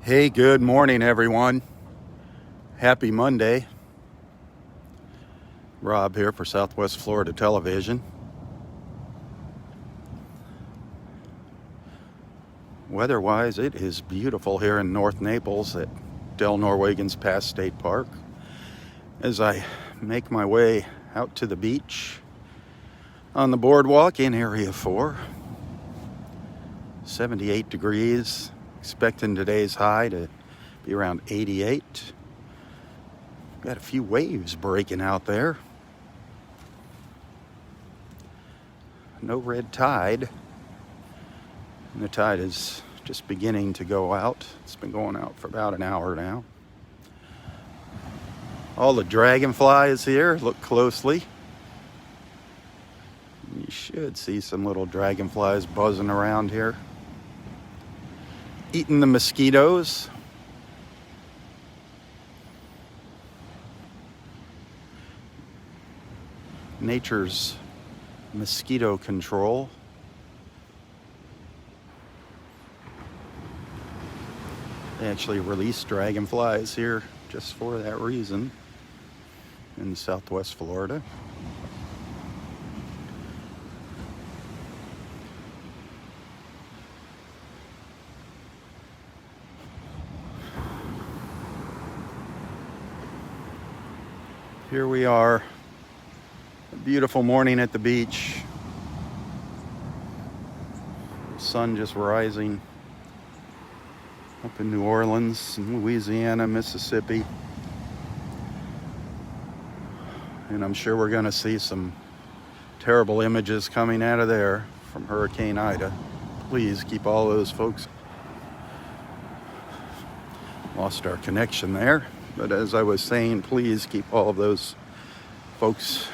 Hey, good morning, everyone. Happy Monday. Robb here for Southwest Florida Television. Weather-wise, it is beautiful here in North Naples at Delnor-Wiggins Pass State Park. As I make my way out to the beach on the boardwalk in Area 4, 78 degrees. Expecting today's high to be around 88. Got a few waves breaking out there. No red tide. And the tide is just beginning to go out. It's been going out for about an hour now. All the dragonflies here, look closely. You should see some little dragonflies buzzing around here, eating the mosquitoes. Nature's mosquito control. They actually release dragonflies here just for that reason in Southwest Florida. Here we are, a beautiful morning at the beach. The sun just rising up in New Orleans, and Louisiana, Mississippi. And I'm sure we're going to see some terrible images coming out of there from Hurricane Ida. Please keep all those folks. Lost our connection there. But as I was saying, please keep all of those folks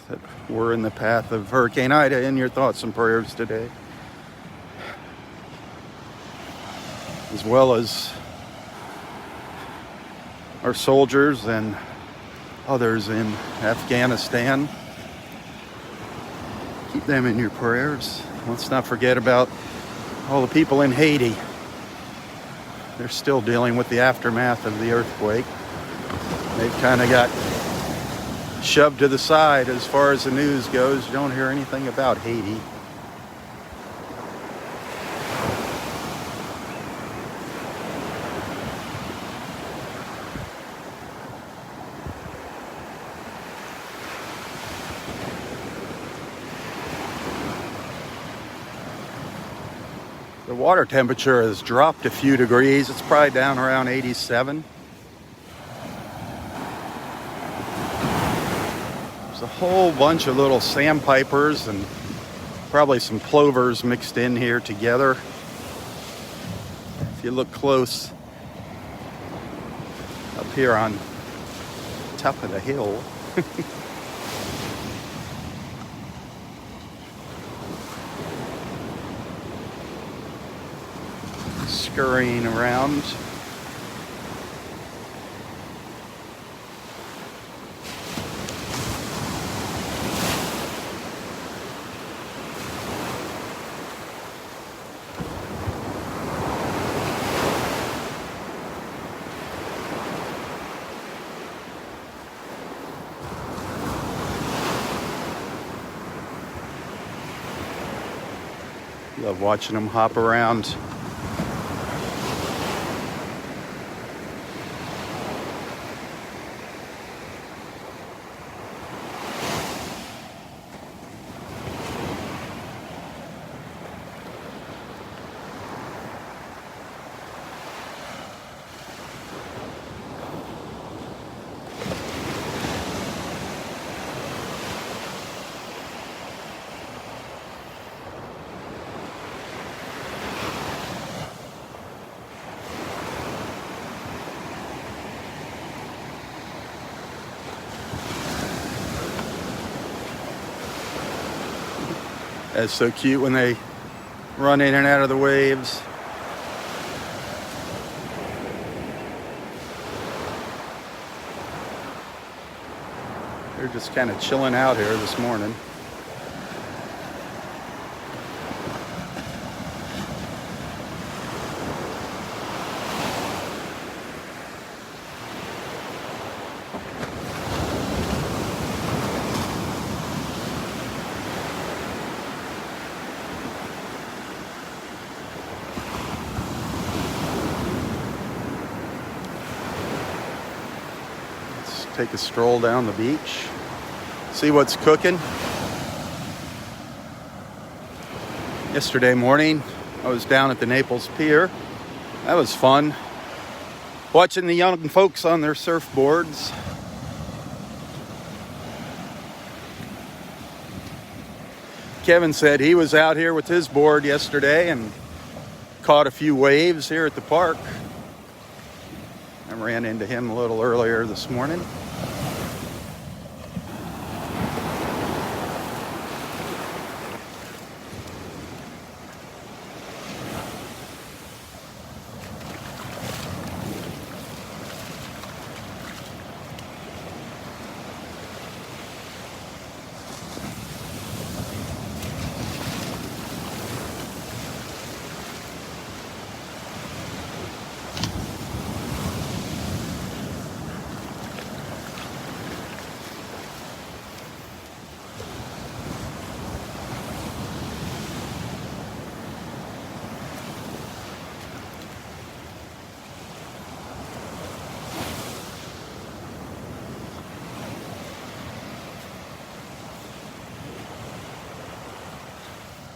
that were in the path of Hurricane Ida in your thoughts and prayers today. As well as our soldiers and others in Afghanistan. Keep them in your prayers. Let's not forget about all the people in Haiti. They're still dealing with the aftermath of the earthquake. They've kind of got shoved to the side as far as the news goes. You don't hear anything about Haiti. The water temperature has dropped a few degrees. It's probably down around 87. There's a whole bunch of little sandpipers and probably some plovers mixed in here together. If you look close up here on top of the hill. Scurrying around. Love watching them hop around. That's so cute when they run in and out of the waves. They're just kind of chilling out here this morning. take a stroll down the beach, see what's cooking. Yesterday morning, I was down at the Naples Pier. That was fun. Watching the young folks on their surfboards. Kevin said he was out here with his board yesterday and caught a few waves here at the park. I ran into him a little earlier this morning.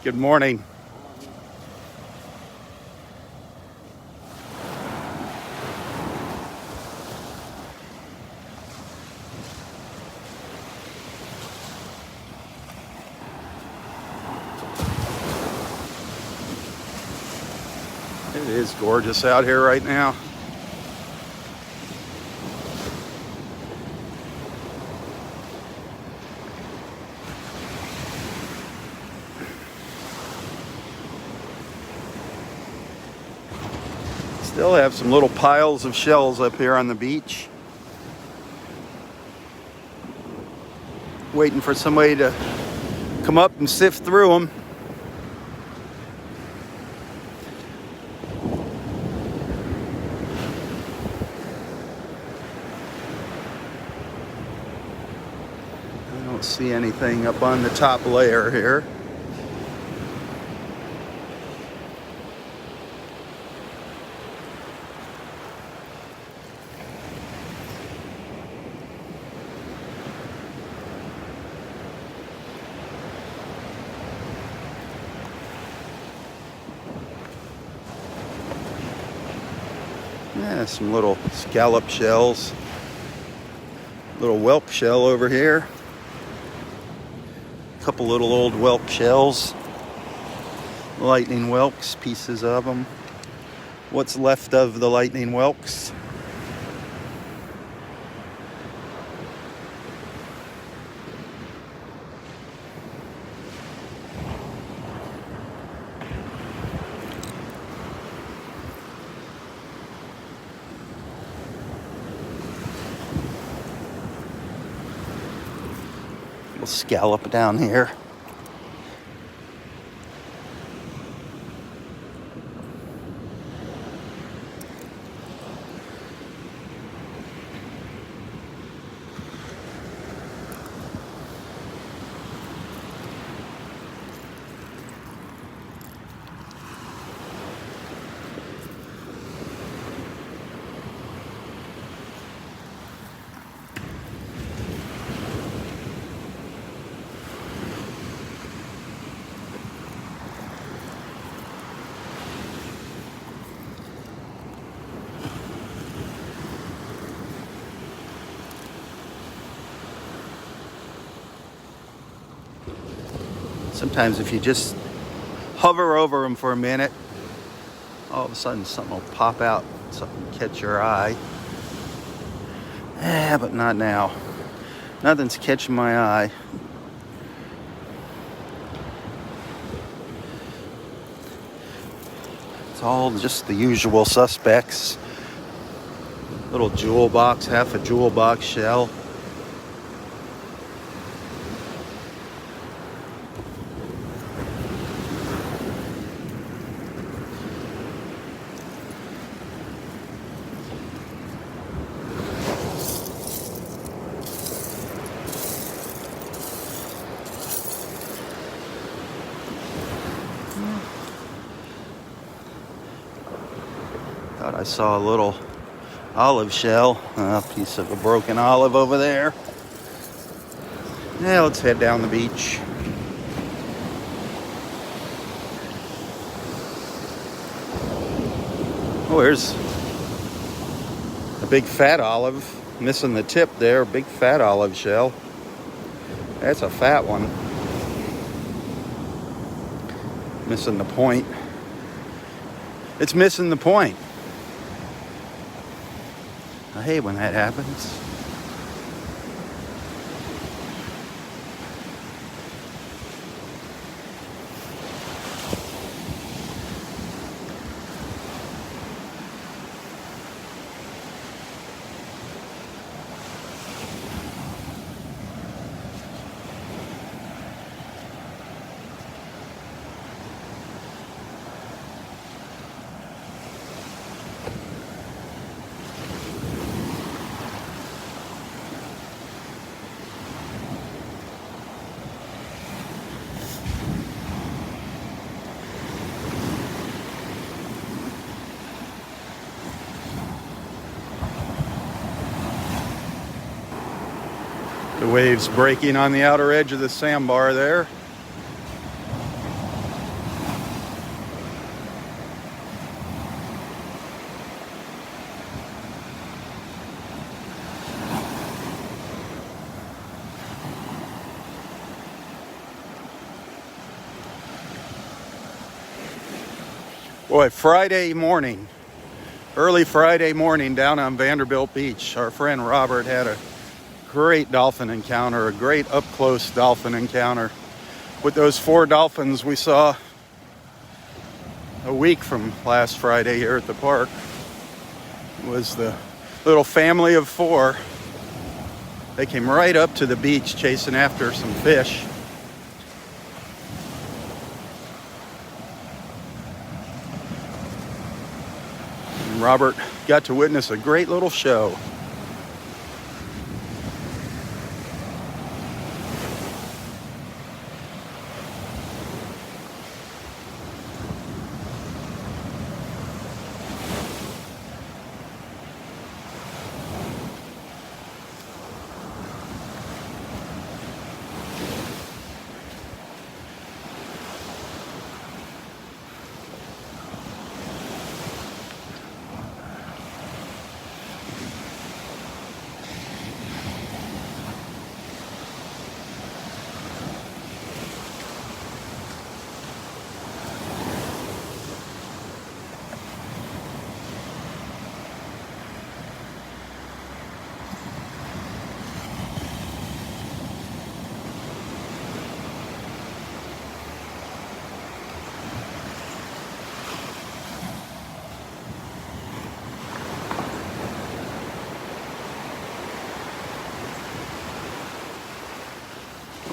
Good morning. It is gorgeous out here right now. Still have some little piles of shells up here on the beach. Waiting for somebody to come up and sift through them. I don't see anything up on the top layer here. Yeah, some little scallop shells. Little whelk shell over here. A couple little old whelk shells. Lightning whelks, pieces of them. What's left of the lightning whelks. Scallop down here. Sometimes if you just hover over them for a minute, all of a sudden something will pop out, something will catch your eye. But not now. Nothing's catching my eye. It's all just the usual suspects. Little jewel box, half a jewel box shell. Thought I saw a little olive shell. A piece of a broken olive over there. Now let's head down the beach. Oh, there's a big fat olive. Missing the tip there. Big fat olive shell. That's a fat one. Missing the point. It's missing the point. I hate when that happens. The waves breaking on the outer edge of the sandbar there. Boy, Friday morning, early Friday morning down on Vanderbilt Beach, our friend Robert had a great dolphin encounter, a great up-close dolphin encounter with those 4 dolphins we saw a week from last Friday here at the park. It was the little family of 4. They came right up to the beach chasing after some fish. And Robert got to witness a great little show.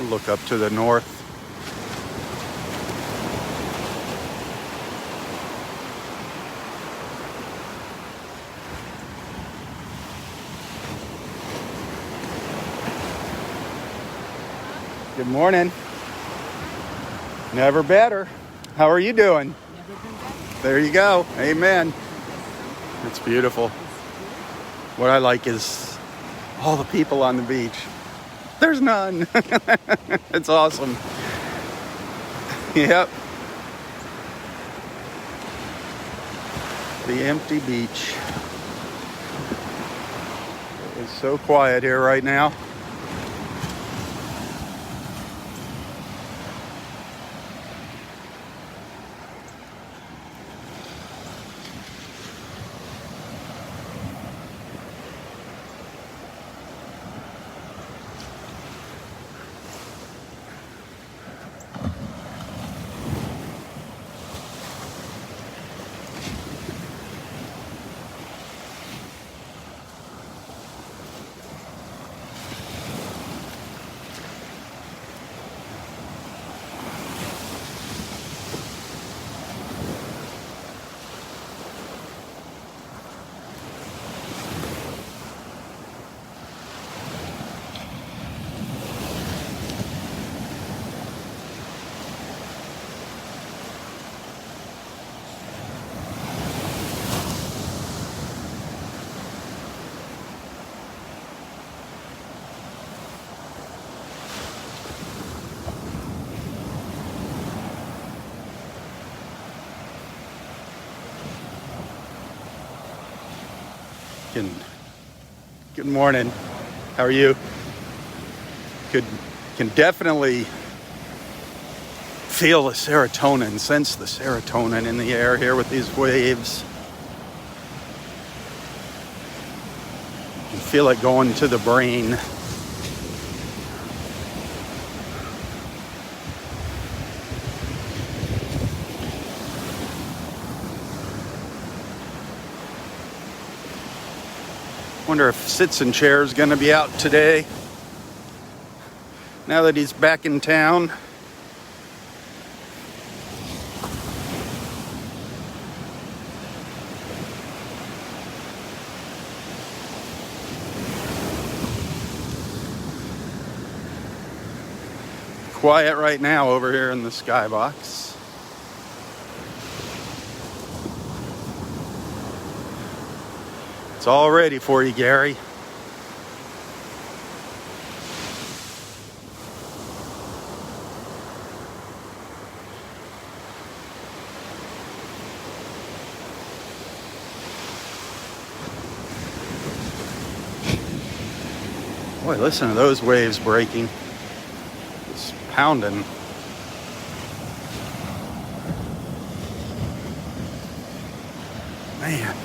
Look up to the north. Good morning. Never better. How are you doing? Never been better. There you go. Amen. It's beautiful. What I like is all the people on the beach. There's none. It's awesome. Yep. The empty beach. It's so quiet here right now. Good morning. How are you? Can definitely feel the serotonin, sense the serotonin in the air here with these waves. You can feel it going to the brain. Wonder if Sits and Chair's gonna be out today, now that he's back in town. Quiet right now over here in the skybox. It's all ready for you, Gary. Boy, listen to those waves breaking. Just pounding. Man.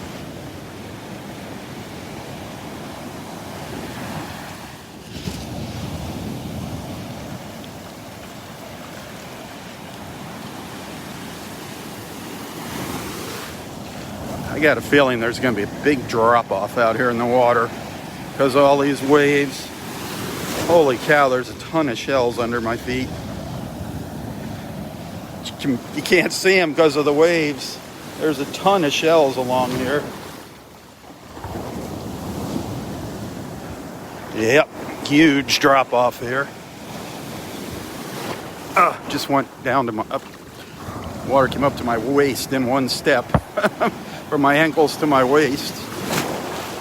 I got a feeling there's going to be a big drop-off out here in the water because of all these waves. Holy cow, there's a ton of shells under my feet. You can't see them because of the waves. There's a ton of shells along here. Yep, huge drop-off here. Just went down to my... Water came up to my waist in one step. From my ankles to my waist.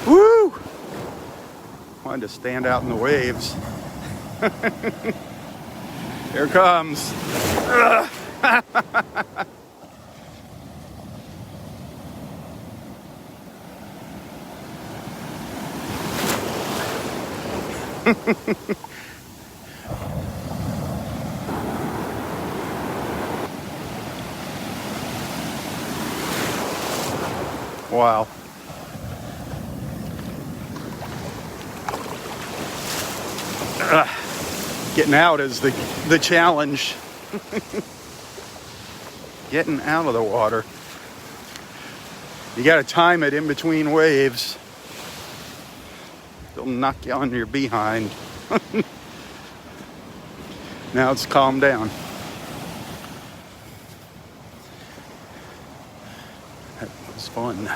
Woo! Wanted to stand out in the waves. Here it comes. Wow. Getting out is the challenge. Getting out of the water. You got to time it in between waves. They'll knock you on your behind. Now it's calmed down. That was fun.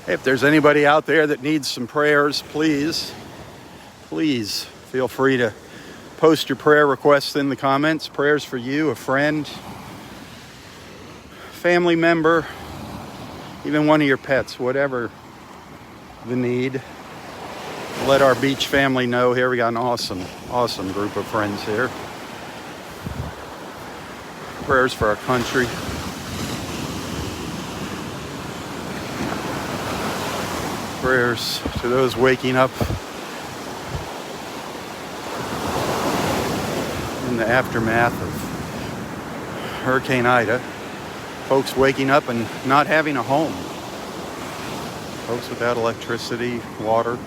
If there's anybody out there that needs some prayers, please feel free to post your prayer requests in the comments. Prayers for you, a friend, family member, even one of your pets, whatever the need. Let our beach family know. Here we got an awesome group of friends here. Prayers for our country. Prayers to those waking up in the aftermath of Hurricane Ida. Folks waking up and not having a home. Folks without electricity, water.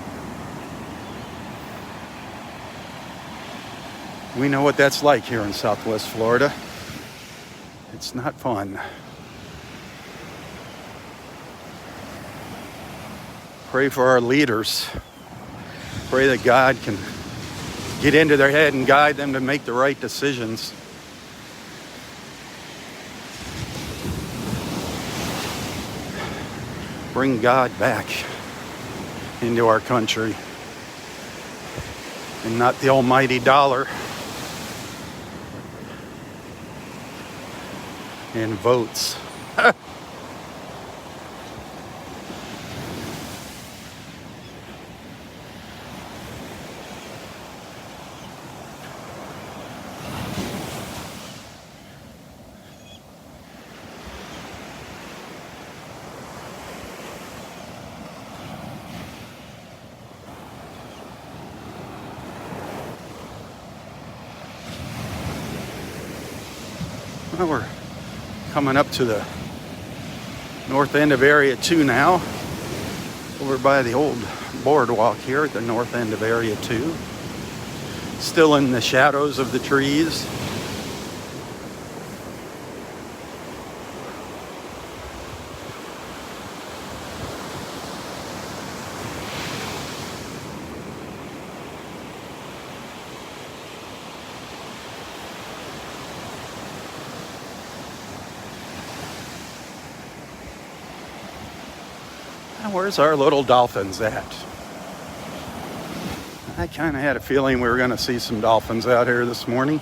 We know what that's like here in Southwest Florida. It's not fun. Pray for our leaders. Pray that God can get into their head and guide them to make the right decisions. Bring God back into our country and not the almighty dollar and votes. Well, we're coming up to the north end of Area 2 now, over by the old boardwalk here at the north end of Area 2. Still in the shadows of the trees. Now, where's our little dolphins at? I kind of had a feeling we were going to see some dolphins out here this morning.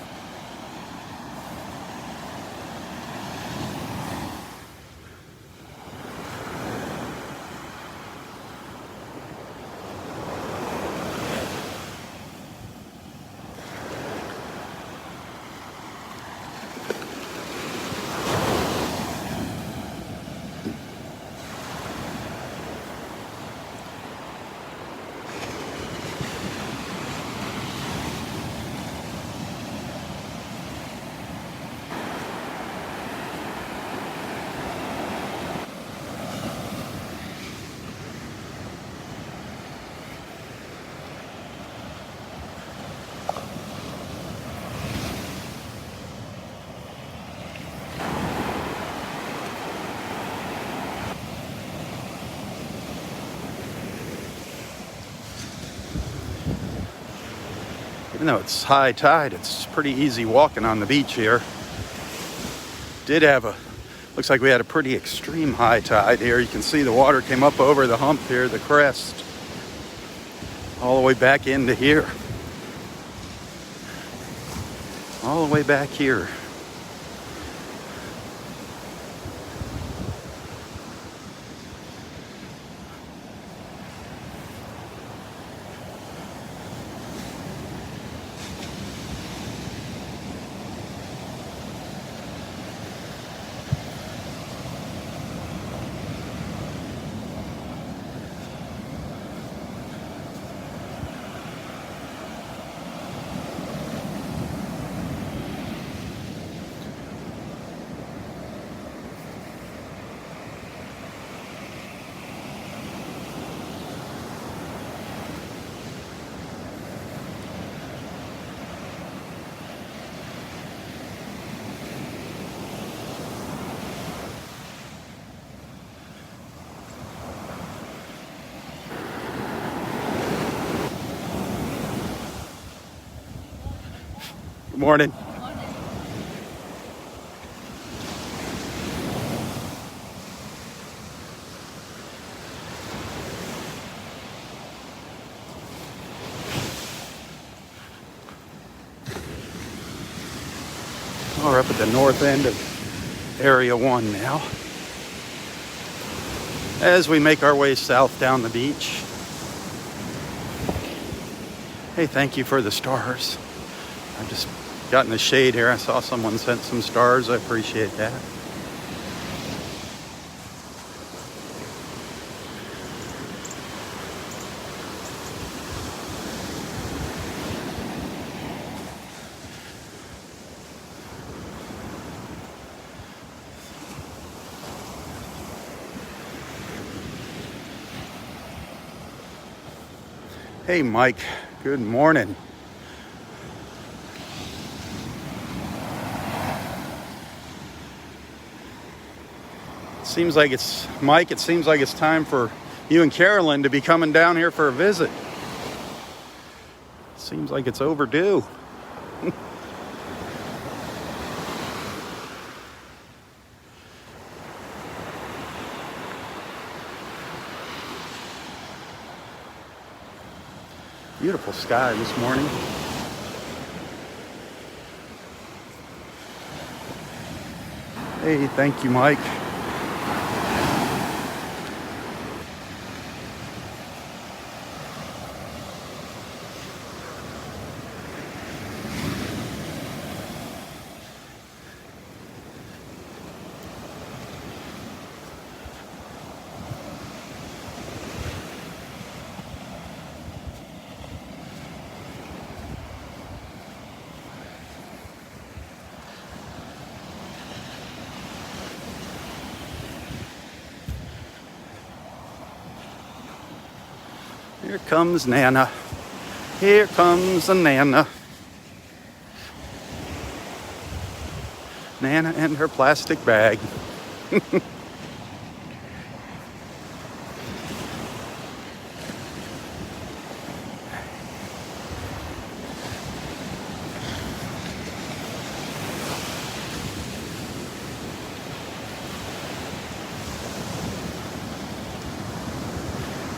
Even though it's high tide, it's pretty easy walking on the beach here. Looks like we had a pretty extreme high tide here. You can see the water came up over the hump here, the crest, all the way back into here. All the way back here. Good morning. We're up at the north end of Area 1 now, as we make our way south down the beach. Hey, thank you for the stars. I just got in the shade here. I saw someone sent some stars. I appreciate that. Hey, Mike. Good morning. Seems like it's, Mike, it seems like it's time for you and Carolyn to be coming down here for a visit. Seems like it's overdue. Beautiful sky this morning. Hey, thank you, Mike. Here comes Nana. Here comes the Nana. Nana and her plastic bag.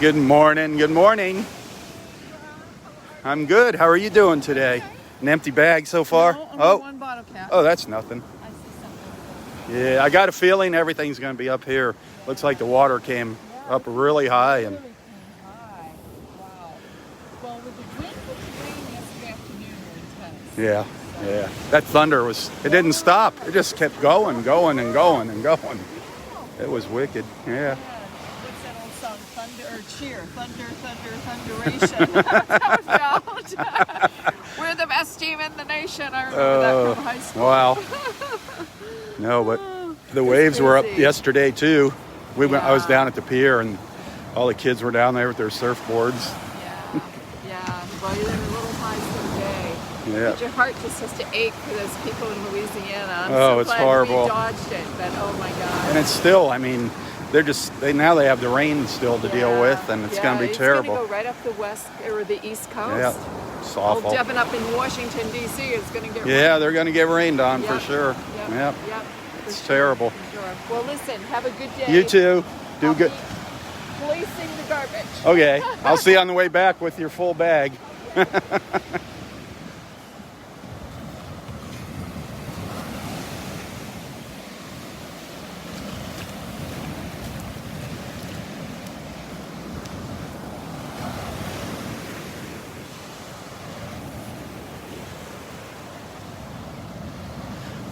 Good morning, good morning. I'm good. How are you doing today? An empty bag so far? No, only one bottle cap. Oh, that's nothing. I see something. Yeah, I got a feeling everything's going to be up here. Looks like the water came up really high. And Really came high. Wow. Well, with the wind and the rain yesterday afternoon were intense. yeah. That thunder it didn't stop. It just kept going and going. It was wicked. Yeah. What's that old song? Thunder or cheer? Thunderation. That's how it felt. We're the best team in the nation. I remember that from high school. Wow. No, but the waves were up yesterday too. I was down at the pier and all the kids were down there with their surfboards. Yeah. Well, you're in a little high someday. Yeah. But your heart just has to ache for those people in Louisiana. I'm so it's glad horrible. we dodged it, but oh my God. And it's still, I mean, now they have the rain still to deal with, and it's going to be terrible. It's going to go right up the west or the east coast. Yeah, it's awful. Well, Devin up in Washington, D.C. is going to get rained. They're going to get rained on for sure. Yep. It's terrible. Sure. Well, listen, have a good day. You too. Do good. Placing the garbage. Okay. I'll see you on the way back with your full bag.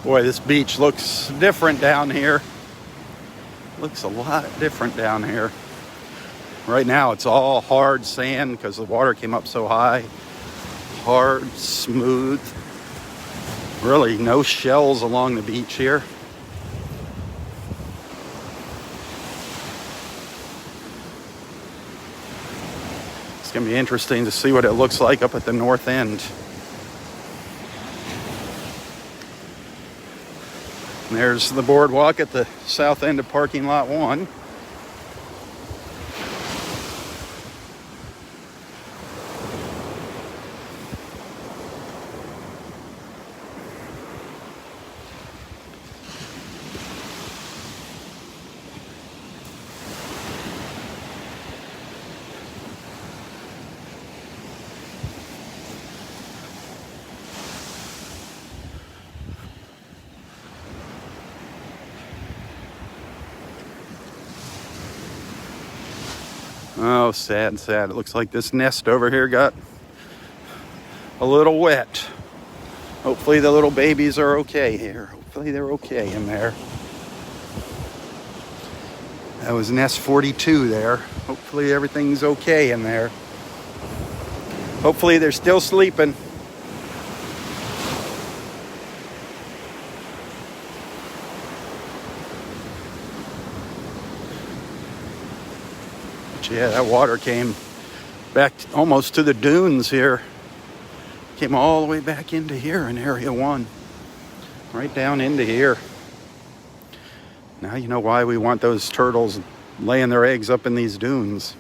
Boy, this beach looks different down here. Looks a lot different down here. Right now it's all hard sand because the water came up so high. Hard, smooth. Really no shells along the beach here. It's going to be interesting to see what it looks like up at the north end. And there's the boardwalk at the south end of parking lot 1. Oh, sad. It looks like this nest over here got a little wet. Hopefully the little babies are okay here. Hopefully they're okay in there. That was nest 42 there. Hopefully everything's okay in there. Hopefully they're still sleeping. Yeah, that water came back almost to the dunes here. Came all the way back into here in Area 1. Right down into here. Now you know why we want those turtles laying their eggs up in these dunes.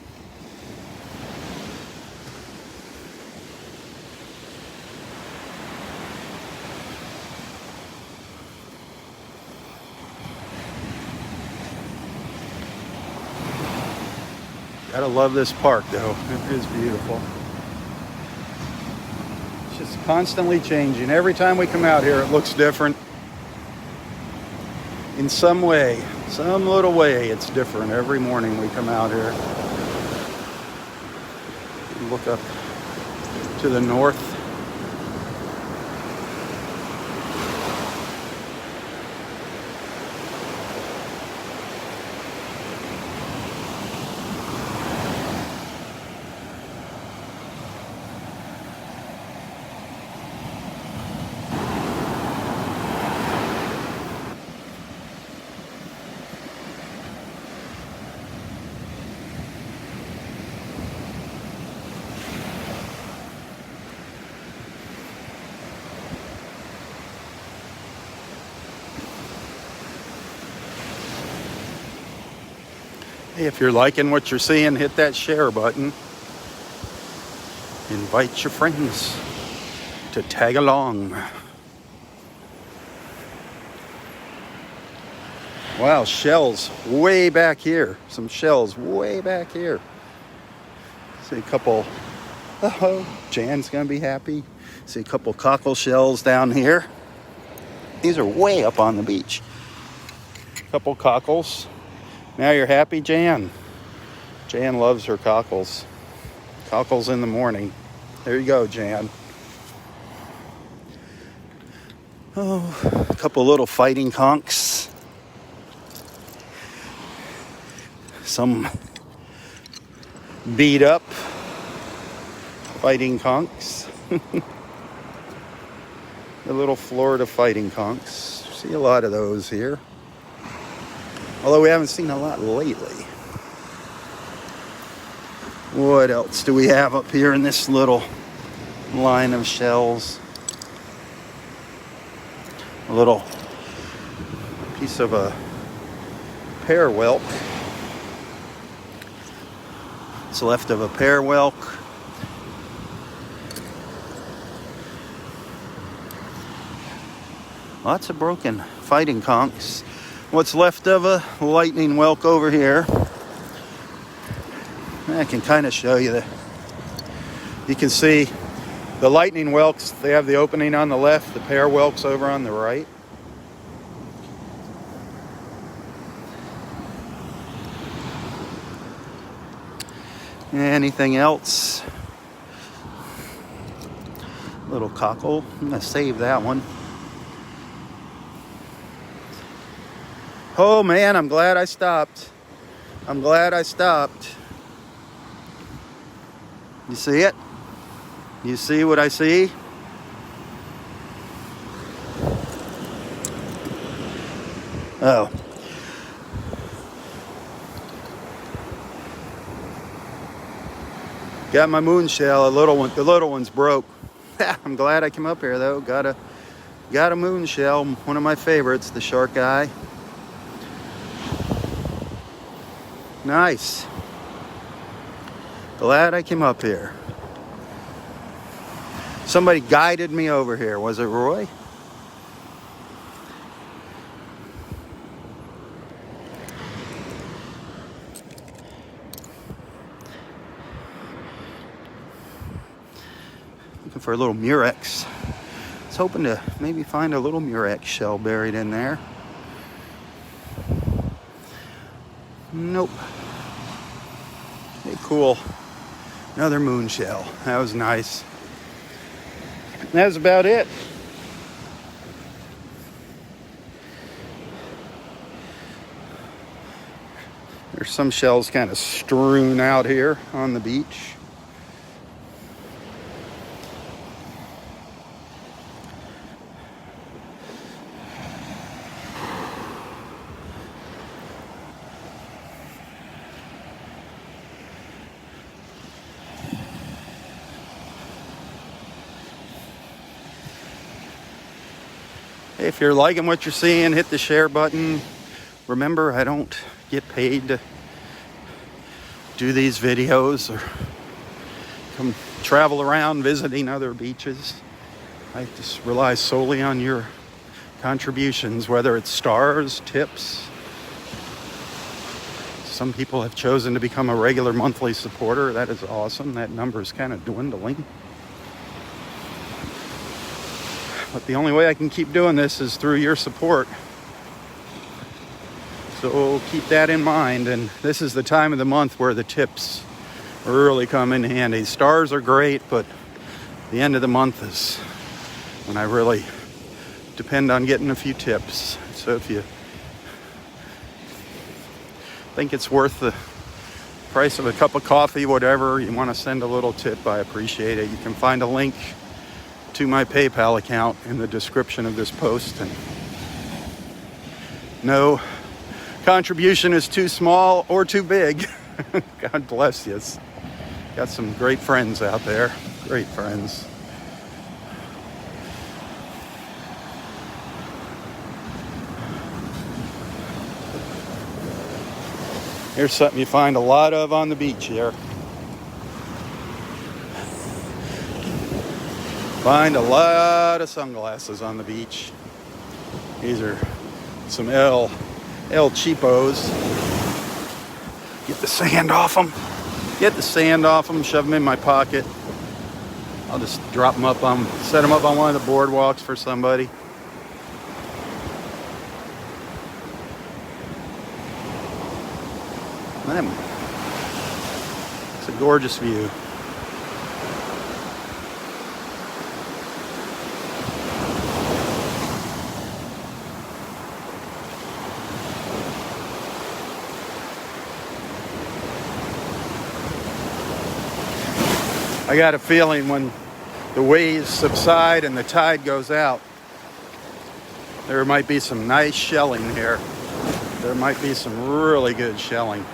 Gotta love this park, though. It is beautiful. It's just constantly changing. Every time we come out here, it looks different. In some way, some little way, it's different. Every morning we come out here. Look up to the north. Hey, if you're liking what you're seeing, hit that share button. Invite your friends to tag along. Wow, shells way back here. Some shells way back here. See a couple, oh, Jan's gonna be happy. See a couple cockle shells down here. These are way up on the beach. Couple cockles. Now you're happy, Jan? Jan loves her cockles. Cockles in the morning. There you go, Jan. Oh, a couple little fighting conchs. Some beat up fighting conchs. The little Florida fighting conchs. See a lot of those here. Although we haven't seen a lot lately. What else do we have up here in this little line of shells? A little piece of a pear whelk. What's left of a pear whelk. Lots of broken fighting conchs. What's left of a lightning whelk over here. I can kind of show you that. You can see the lightning whelks, they have the opening on the left, the pear whelks over on the right. Anything else? Little cockle. I'm going to save that one. Oh man, I'm glad I stopped. I'm glad I stopped. You see it? You see what I see? Oh. Got my moon shell, the little one's broke. I'm glad I came up here though. Got a moon shell, one of my favorites, the shark eye. Nice. Glad I came up here. Somebody guided me over here. Was it Roy? Looking for a little murex. I was hoping to maybe find a little murex shell buried in there. Nope. Hey, cool. Another moon shell. That was nice. And that was about it. There's some shells kind of strewn out here on the beach. If you're liking what you're seeing, hit the share button. Remember, I don't get paid to do these videos or come travel around visiting other beaches. I just rely solely on your contributions, whether it's stars, tips, Some people have chosen to become a regular monthly supporter. That is awesome. That number is kind of dwindling. But the only way I can keep doing this is through your support. So keep that in mind. And this is the time of the month where the tips really come in handy. Stars are great, but the end of the month is when I really depend on getting a few tips. So if you think it's worth the price of a cup of coffee, whatever, you want to send a little tip, I appreciate it. You can find a link to my PayPal account in the description of this post. And no contribution is too small or too big. God bless you. Got some great friends out there. Great friends. Here's something you find a lot of on the beach here. Find a lot of sunglasses on the beach. These are some El Cheapos. Get the sand off them. Get the sand off them, shove them in my pocket. I'll just drop them up on, set them up on one of the boardwalks for somebody. It's a gorgeous view. I got a feeling when the waves subside and the tide goes out, there might be some nice shelling here. There might be some really good shelling.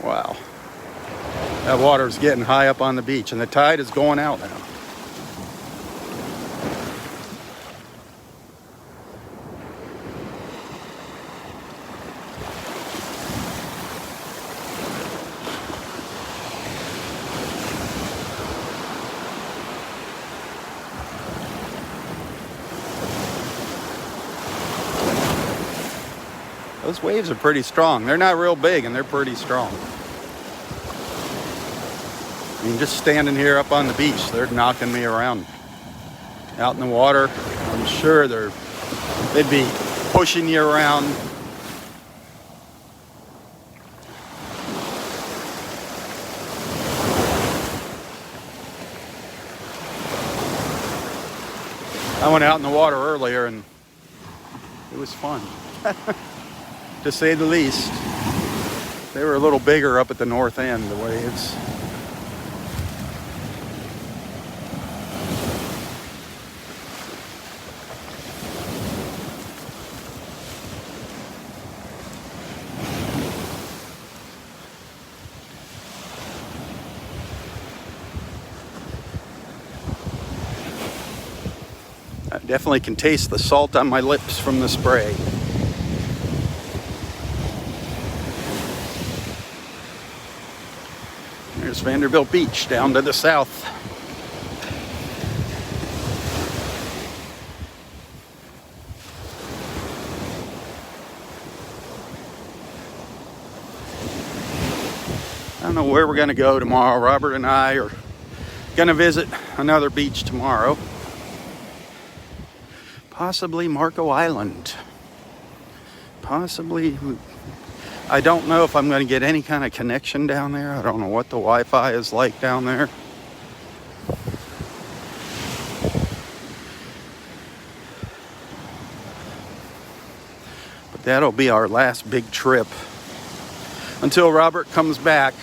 Wow. That water's getting high up on the beach and the tide is going out now. Those waves are pretty strong. They're not real big and they're pretty strong. I mean, just standing here up on the beach, they're knocking me around. Out in the water, I'm sure they'd be pushing you around. I went out in the water earlier and it was fun. To say the least. They were a little bigger up at the north end, the waves. I definitely can taste the salt on my lips from the spray. There's Vanderbilt Beach down to the south. I don't know where we're going to go tomorrow. Robert and I are going to visit another beach tomorrow. Possibly Marco Island. Possibly. I don't know if I'm going to get any kind of connection down there. I don't know what the Wi-Fi is like down there. But that'll be our last big trip until Robert comes back.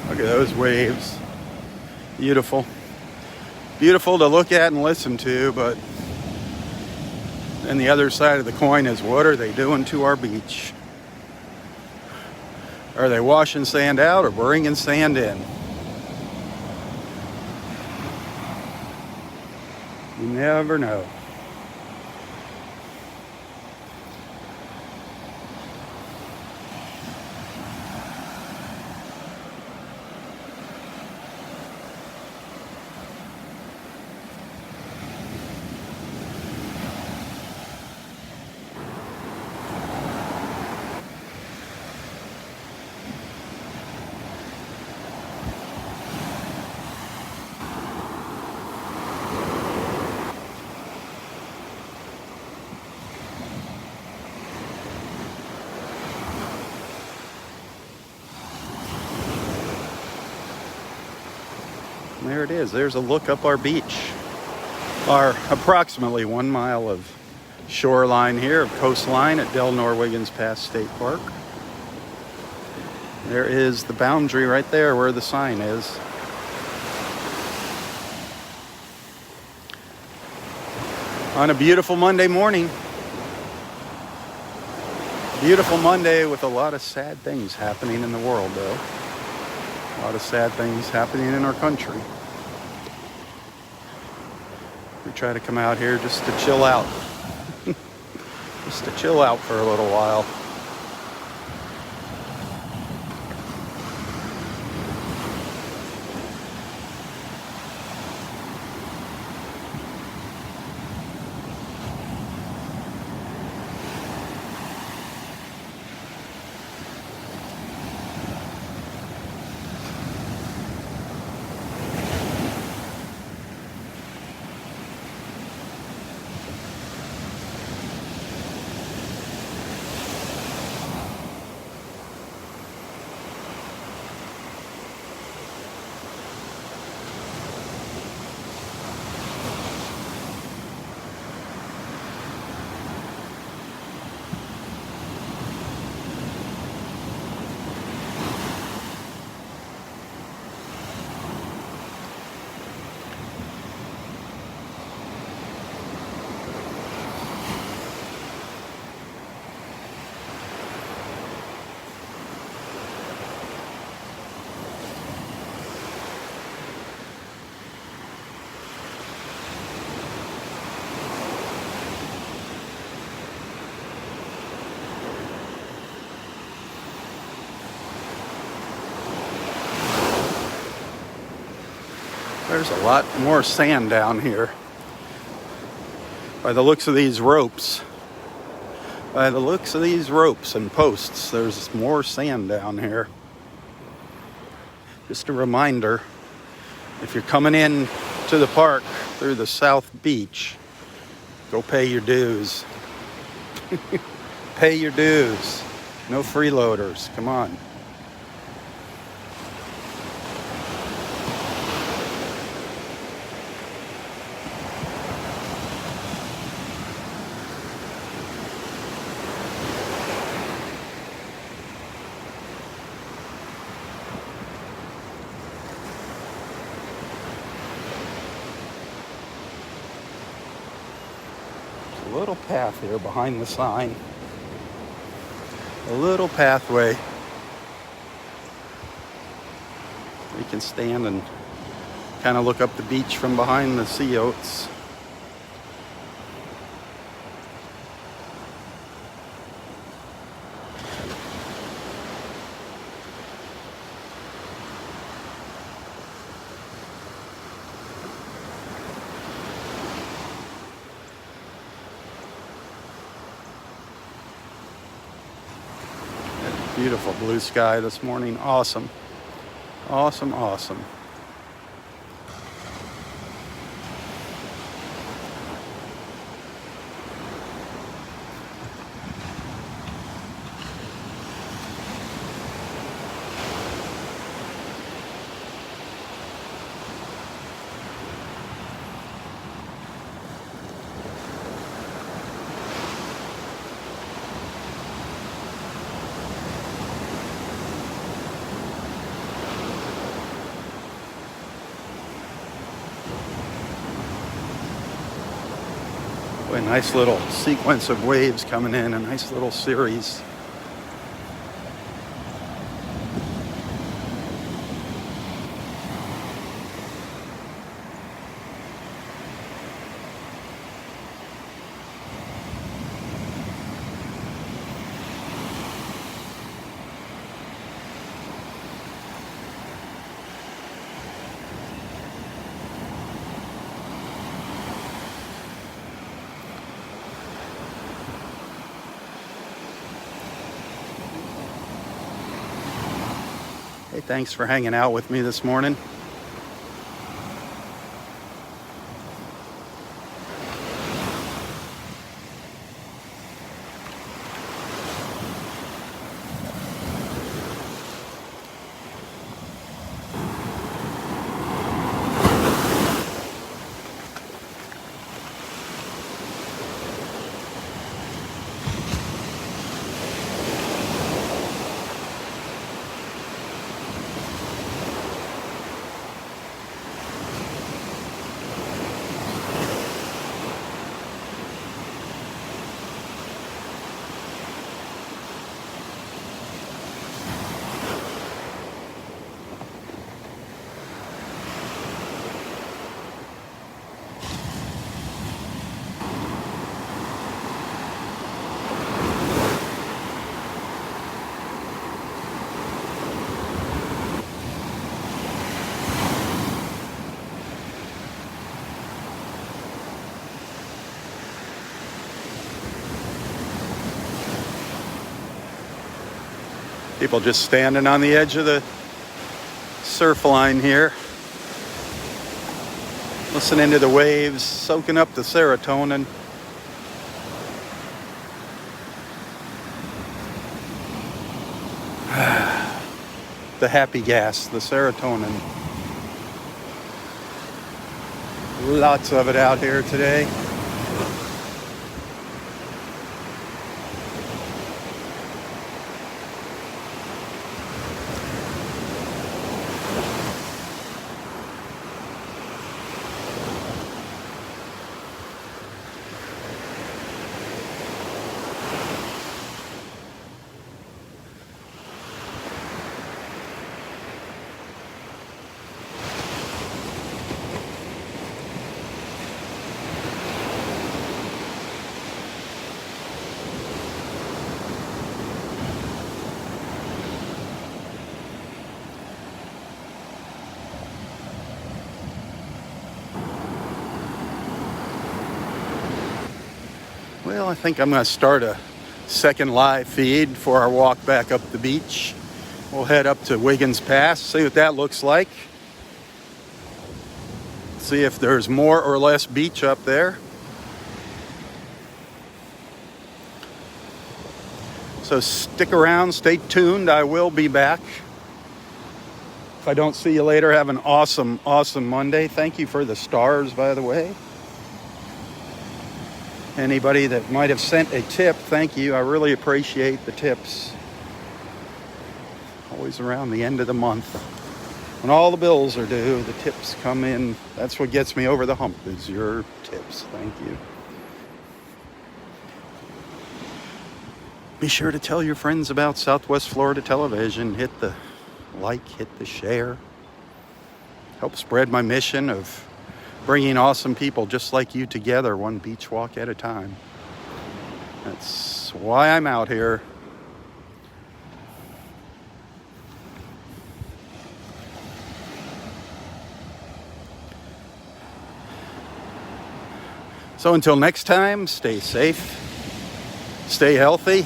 Look at those waves. Beautiful. Beautiful to look at and listen to, but And the other side of the coin is, what are they doing to our beach? Are they washing sand out or bringing sand in? You never know. There it is. There's a look up our beach. Our approximately 1 mile of shoreline here, of coastline at Delnor-Wiggins Pass State Park. There is the boundary right there where the sign is. On a beautiful Monday morning. Beautiful Monday with a lot of sad things happening in the world, though. A lot of sad things happening in our country. We try to come out here just to chill out. Just to chill out for a little while. There's a lot more sand down here. By the looks of these ropes. By the looks of these ropes and posts, there's more sand down here. Just a reminder, if you're coming in to the park through the South Beach, go pay your dues. Pay your dues. No freeloaders. Come on. A little path here behind the sign. A little pathway. You can stand and kind of look up the beach from behind the sea oats. Beautiful blue sky this morning. Awesome. Awesome, awesome. A nice little sequence of waves coming in, a nice little series. Hey, thanks for hanging out with me this morning. People just standing on the edge of the surf line here, listening to the waves, soaking up the serotonin. The happy gas, the serotonin. Lots of it out here today. Well, I think I'm going to start a second live feed for our walk back up the beach. We'll head up to Wiggins Pass, see what that looks like. See if there's more or less beach up there. So stick around, stay tuned. I will be back. If I don't see you later, have an awesome, awesome Monday. Thank you for the stars, by the way. Anybody that might have sent a tip, thank you. I really appreciate the tips. Always around the end of the month. When all the bills are due, the tips come in. That's what gets me over the hump, is your tips. Thank you. Be sure to tell your friends about Southwest Florida Television. Hit the like, hit the share. Help spread my mission of bringing awesome people just like you together, one beach walk at a time. That's why I'm out here. So until next time, stay safe, stay healthy,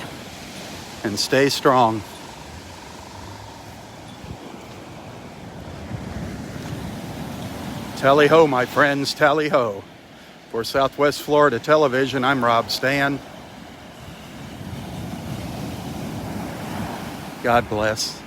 and stay strong. Tally ho, my friends, tally ho. For Southwest Florida Television, I'm Robb Stan. God bless.